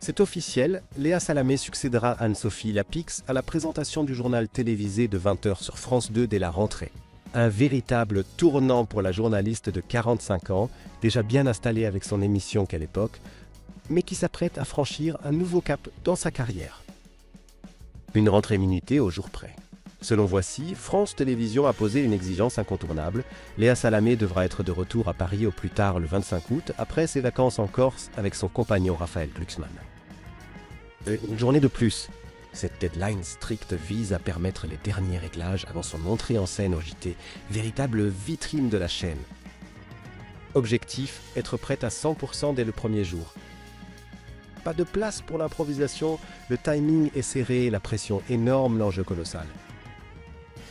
C'est officiel, Léa Salamé succédera à Anne-Sophie Lapix à la présentation du journal télévisé de 20h sur France 2 dès la rentrée. Un véritable tournant pour la journaliste de 45 ans, déjà bien installée avec son émission Quelle époque, mais qui s'apprête à franchir un nouveau cap dans sa carrière. Une rentrée minutée au jour près. Selon Voici, France Télévisions a posé une exigence incontournable. Léa Salamé devra être de retour à Paris au plus tard le 25 août, après ses vacances en Corse avec son compagnon Raphaël Glucksmann. Une journée de plus. Cette deadline stricte vise à permettre les derniers réglages avant son entrée en scène au JT, véritable vitrine de la chaîne. Objectif, être prête à 100% dès le premier jour. Pas de place pour l'improvisation, le timing est serré, la pression énorme, l'enjeu colossal.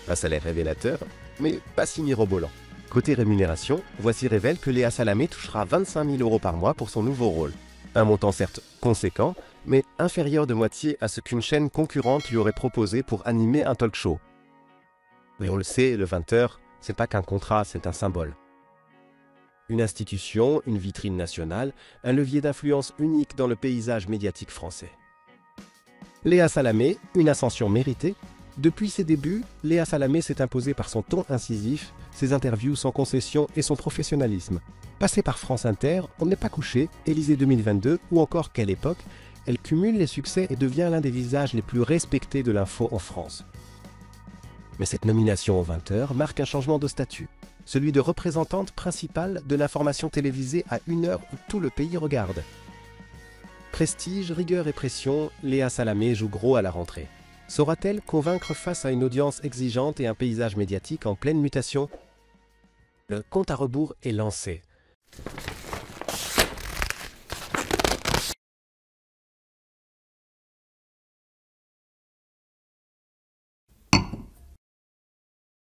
Un salaire révélateur, mais pas si mirobolant. Côté rémunération, Voici révèle que Léa Salamé touchera 25 000 € par mois pour son nouveau rôle. Un montant certes conséquent, mais inférieur de moitié à ce qu'une chaîne concurrente lui aurait proposé pour animer un talk show. Mais on le sait, le 20h, c'est pas qu'un contrat, c'est un symbole. Une institution, une vitrine nationale, un levier d'influence unique dans le paysage médiatique français. Léa Salamé, une ascension méritée. Depuis ses débuts, Léa Salamé s'est imposée par son ton incisif, ses interviews sans concession et son professionnalisme. Passée par France Inter, On n'est pas couché, Élysée 2022 ou encore Quelle époque, elle cumule les succès et devient l'un des visages les plus respectés de l'info en France. Mais cette nomination aux 20h marque un changement de statut, celui de représentante principale de l'information télévisée à une heure où tout le pays regarde. Prestige, rigueur et pression, Léa Salamé joue gros à la rentrée. Saura-t-elle convaincre face à une audience exigeante et un paysage médiatique en pleine mutation? Le compte à rebours est lancé.